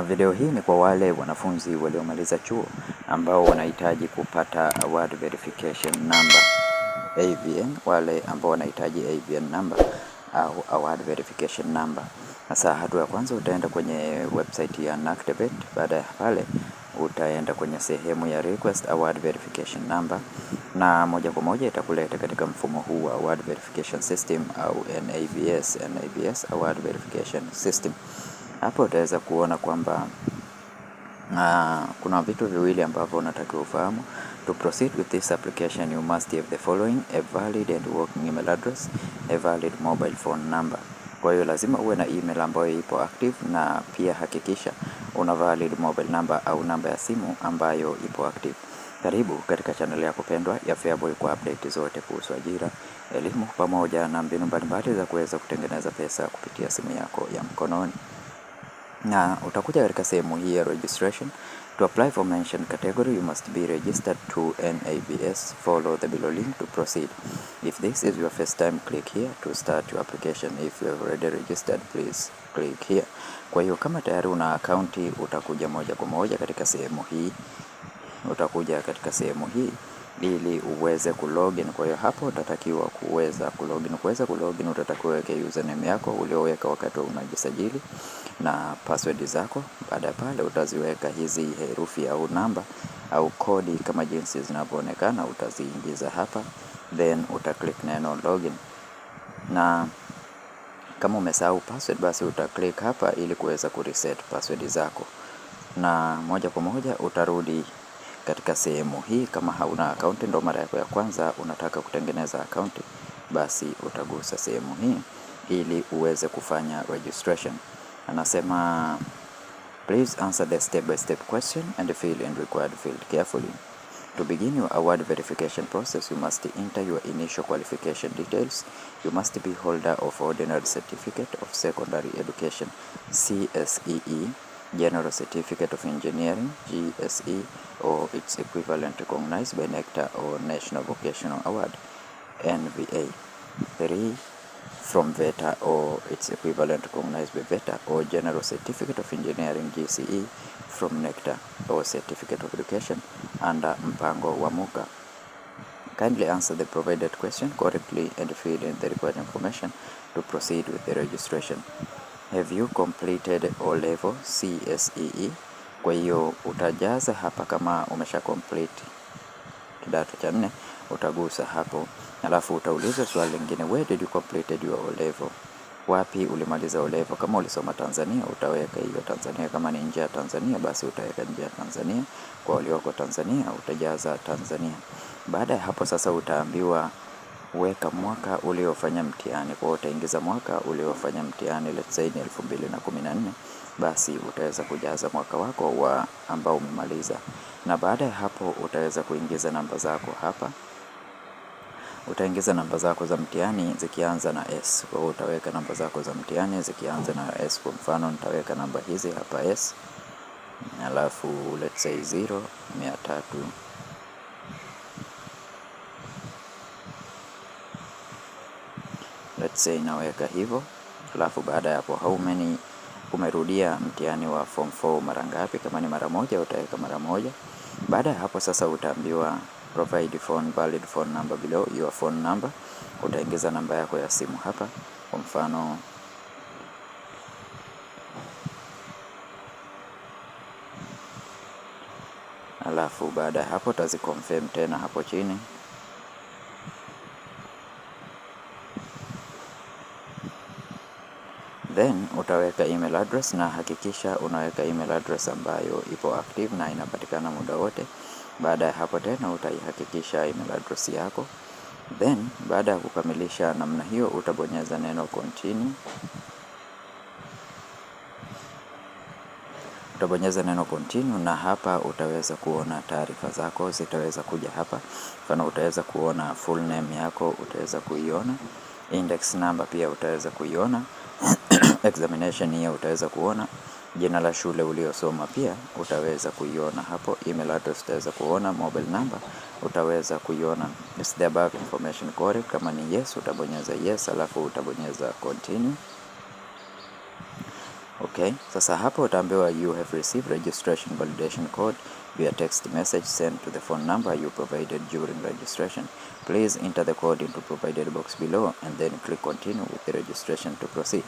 Video hii ni kwa wale wanafunzi waliomaliza chuo ambao wanahitaji kupata award verification number AVN, wale ambao wanahitaji AVN number au award verification number. Sasa hatua ya kwanza utaenda kwenye website ya NACTVET. Baada ya pale utaenda kwenye sehemu ya request award verification number, na moja kwa moja itakuleta katika mfumo huu wa award verification system au NAVS award verification system. Hapo utaweza kuona kwamba kuna vitu viwili ambavyo unatakiwa ufahamu. To proceed with this application you must have the following: a valid and working email address, a valid mobile phone number. Kwa hiyo lazima uwe na email ambayo ipo active, na pia hakikisha una valid mobile number au namba ya simu ambayo ipo active. Karibu katika channel yako pendwa ya Feaboy kwa update zote kuhusu ajira, elimu pamoja na mbinu mbalimbali za kuweza kutengeneza pesa kupitia simu yako ya mkononi. Na utakuja katika sehemu hii ya registration. To apply for mentioned category you must be registered to NAVS. Follow the below link to proceed. If this is your first time, click here to start your application. If you have already registered, please click here. Kwa hiyo kama tayari una akaunti, utakuja moja kwa moja katika sehemu hii. Ili uweze kulogin. Kwa hiyo hapo utatakiwa kuweza kulogin. Utatakiwa weke username yako ulioweka wakati unajisajili na password zako. Baada ya pale utaziweka hizi herufi au namba au kodi kama jinsi zinavyoonekana, utaziingiza hapa, then utaklik neno login. Na kama umesahau password, basi utaklik hapa ili kuweza kureset password zako, na moja kwa moja utarudi katika sehemu hii. Kama hauna account, ndo mara yako ya kwanza unataka kutengeneza account, basi utagusa sehemu hii ili uweze kufanya registration. Anasema please answer the step-by-step question and fill in required field carefully. To begin your award verification process, you must enter your initial qualification details. You must be holder of Ordinary Certificate of Secondary Education CSEE, General Certificate of Engineering GSE, or its equivalent recognized by NECTA or National Vocational Award NVA. 3. From VETA or its equivalent recognized by VETA, or General Certificate of Engineering GCE from NECTA or Certificate of Education under mpango wa MUCA. Kindly answer the provided question correctly and fill in the required information to proceed with the registration. Have you completed O-level CSEE? Kwa hiyo utajaza hapa kama umesha complete kidato cha 4, utagusa hapo. Alafu utaulizwa swali lingine, where did you completed your O-level? Wapi ulimaliza O-level? Kama ulisoma Tanzania utaweka hiyo Tanzania, kama ni nje ya Tanzania basi utaweka nje ya Tanzania. Kwa walioko Tanzania utajaza Tanzania. Baada ya hapo sasa utaambiwa weka mwaka uliofanya mtihani. Kwa utaingiza mwaka uliofanya mtihani, let's say ni 2014, basi utaweza kujaza mwaka wako wa ambao umemaliza. Na baada ya hapo utaweza kuingiza namba zako hapa. Utaingiza namba zako za mtihani zikianza na S. Kwa hiyo utaweka namba zako za mtihani zikianza na S. Kwa mfano nitaweka namba hizi hapa S, alafu let's say 0 300. Let's say naweka hivyo. Alafu baada ya hapo how many umerudia mtihani wa form 4 mara ngapi? Kama ni mara moja utaweka mara moja. Baada ya hapo sasa utaambiwa provide valid phone number below your phone number. Utaingiza namba yako ya simu hapa, kwa mfano alafu baada ya hapo utaziconfirm tena hapo chini. Then utaweka email address, na hakikisha unaweka email address ambayo ipo active na inapatikana muda wote. Baada ya hapo tena utaihakikisha email address yako. Then baada ya kukamilisha namna hiyo utabonyeza neno continue. Na hapa utaweza kuona taarifa zako zitaweza kuja hapa. Mfano utaweza kuona full name yako, utaweza kuiona index number, pia utaweza kuiona examination hiyo utaweza kuona, jina la shule uliosoma pia utaweza kuiona hapo, email address utaweza kuona, mobile number utaweza kuiona. Is the above information correct? Kama ni yes utabonyeza yes, alafu utabonyeza continue. Okay. Okay, sasa hapo utaambiwa you have received registration validation code via text message sent to the phone number you provided during registration. Please enter the code into provided box below and then click continue with the registration to proceed.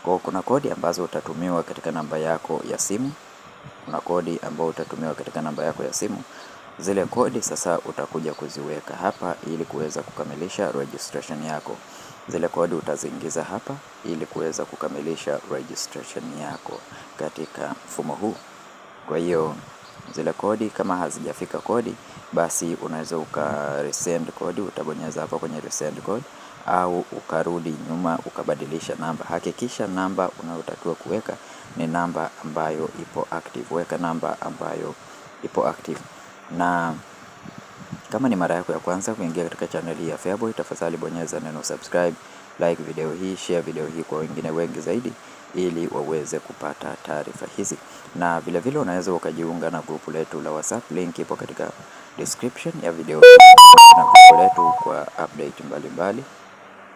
Kwa kuna kodi ambazo utatumiwa katika namba yako ya simu. Kuna kodi ambayo utatumiwa katika namba yako ya simu. Zile kodi sasa utakuja kuziweka hapa ili kuweza kukamilisha registration yako. Zile kodi utaziingiza hapa ili kuweza kukamilisha registration yako katika mfumo huu. Kwa hiyo zile kodi kama hazijafika kodi, basi unaweza resend kodi, utabonyeza hapa kwenye resend code au ukarudi nyuma ukabadilisha namba. Hakikisha namba unayotakiwa kuweka ni namba ambayo ipo active. Weka namba ambayo ipo active. Na kama ni mara yako ya kwanza kuingia katika channel hii ya Feaboy, tafadhali bonyeza neno subscribe, like video hii, share video hii kwa wengine wengi zaidi ili waweze kupata taarifa hizi. Na vile vile unaweza ukajiunga na grupu letu la WhatsApp, link ipo katika description ya video na grupu letu kwa update mbalimbali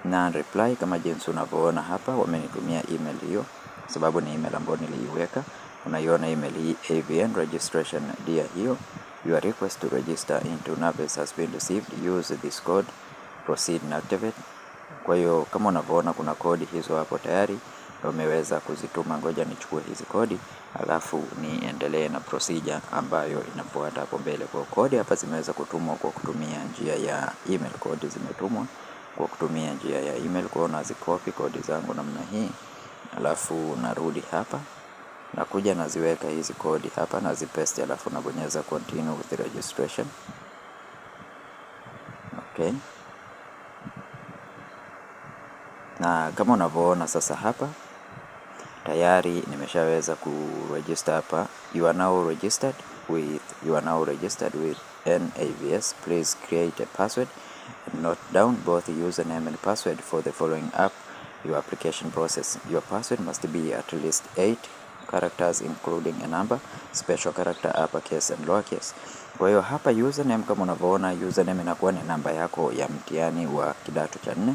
na reply kama jinsi unavyoona hapa. Wamenitumia email hiyo sababu ni email ambayo niliiweka. Unaiona email hii, AVN registration dear hiyo. Your request to register into NAPES has been received. Use this code, proceed and activate. Kwa hiyo kama unavyoona kuna kodi hizo hapo tayari wameweza kuzituma. Ngoja nichukue hizi kodi alafu niendelee na procedure ambayo inafuata hapo mbele. Kwa kodi hapa zimeweza kutumwa kwa kutumia njia ya email. Kodi zimetumwa kwa kutumia njia ya email. Kwa hiyo nazikopi kodi zangu namna hii, alafu narudi hapa nakuja naziweka hizi kodi hapa na zipaste, alafu nabonyeza continue with the registration. Okay. Na kama unavyoona sasa hapa tayari nimeshaweza kuregister hapa. You are now registered with NAVS. Please create a password and note down both username and password for the following app your application process. Your password must be at least 8 characters including a number, special character, uppercase and lowercase. Kwa hiyo hapa username kama unavyoona, username inakuwa ni namba yako ya mtihani wa kidato cha 4,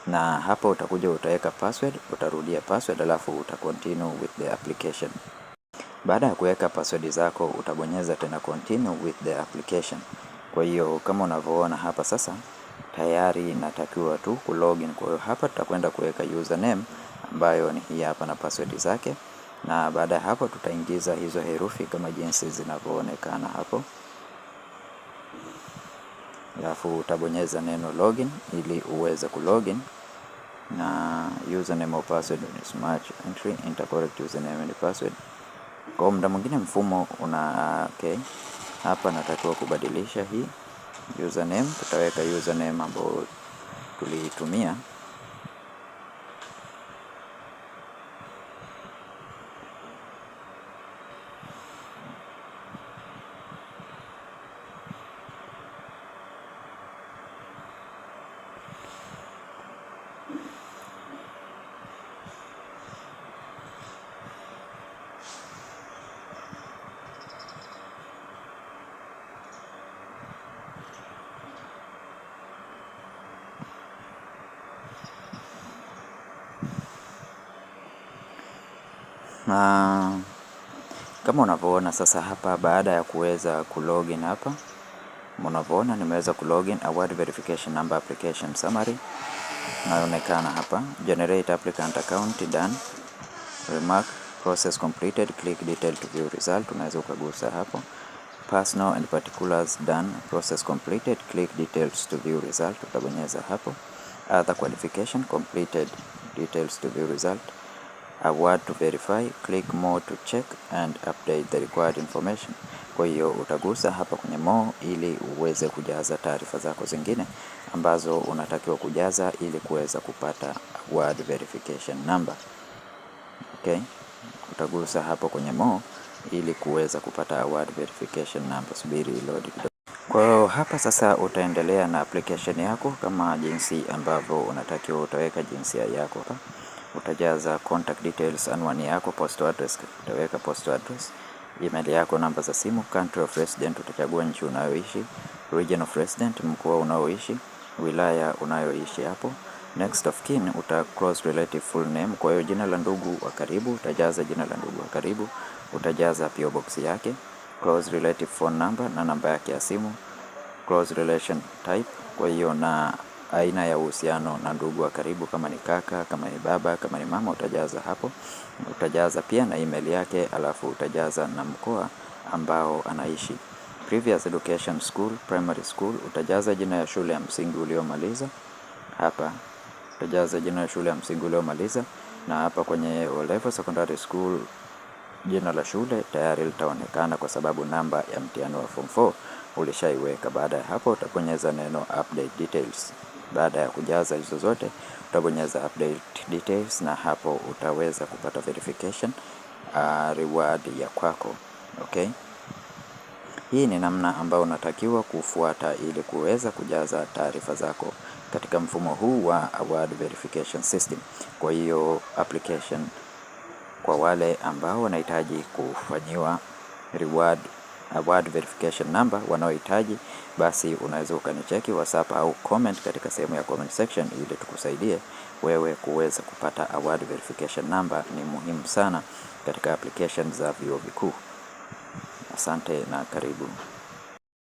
na hapa utakuja utaweka password, utarudia password alafu utacontinue with the application. Baada ya kuweka password zako utabonyeza tena continue with the application. Kwa hiyo kama unavyoona hapa sasa tayari natakiwa tu kulogin. Kwa hiyo hapa tutakwenda kuweka username ambayo ni hii hapa na password zake, na baada ya hapo tutaingiza hizo herufi kama jinsi zinavyoonekana hapo. Alafu utabonyeza neno login ili uweze kulogin, na username or password ni smart entry, enter correct username and password. Kwa muda mwingine mfumo okay. Hapa natakiwa kubadilisha hii username, tutaweka username ambayo tulitumia. Kama unavyoona sasa hapa baada ya kuweza kulogin hapa, unavyoona nimeweza kulogin. Award verification number application summary inaonekana hapa. Generate applicant account done. Remark process completed. Click detail to view result. Unaweza ukagusa hapo. Personal and particulars done. Process completed. Click details to view result. Utabonyeza hapo. Other qualification completed. Details to view result. Award to verify. Click more to check and update the required information. Kwa hiyo utagusa hapa kwenye more ili uweze kujaza taarifa zako zingine ambazo unatakiwa kujaza ili kuweza kupata award verification number. Okay, utagusa hapo kwenye more ili kuweza kupata award verification number. Subiri load kidogo. Kwa hiyo hapa sasa utaendelea na application yako kama jinsi ambavyo unatakiwa. Utaweka jinsia yako hapa, utajaza contact details, anwani yako, postal address, utaweka postal address, email yako, namba za simu, country of resident, utachagua nchi unayoishi, region of resident, mkoa unaoishi, wilaya unayoishi hapo, Next of kin uta close relative full name. Kwa hiyo jina la ndugu wa karibu utajaza jina la ndugu wa karibu, utajaza PO box yake. Close relative phone number na namba yake ya simu. Close relation type, kwa hiyo na aina ya uhusiano na ndugu wa karibu, kama ni kaka, kama ni baba, kama ni mama, utajaza hapo. Utajaza pia na email yake, alafu utajaza na mkoa ambao anaishi. Previous education school, primary school, utajaza jina ya shule ya msingi uliomaliza. Hapa utajaza jina ya shule ya msingi uliomaliza, na hapa kwenye O level secondary school jina la shule tayari litaonekana kwa sababu namba ya mtihani wa form 4 ulishaiweka. Baada ya hapo utabonyeza neno update details. Baada ya kujaza hizo zote utabonyeza update details, na hapo utaweza kupata verification reward ya kwako. Okay, hii ni namna ambayo unatakiwa kufuata ili kuweza kujaza taarifa zako katika mfumo huu wa award verification system. Kwa hiyo application kwa wale ambao wanahitaji kufanyiwa award verification number wanaohitaji, basi unaweza ukanicheki WhatsApp au comment katika sehemu ya comment section ili tukusaidie wewe kuweza kupata award verification number. Ni muhimu sana katika application za vyuo vikuu. Asante na karibu.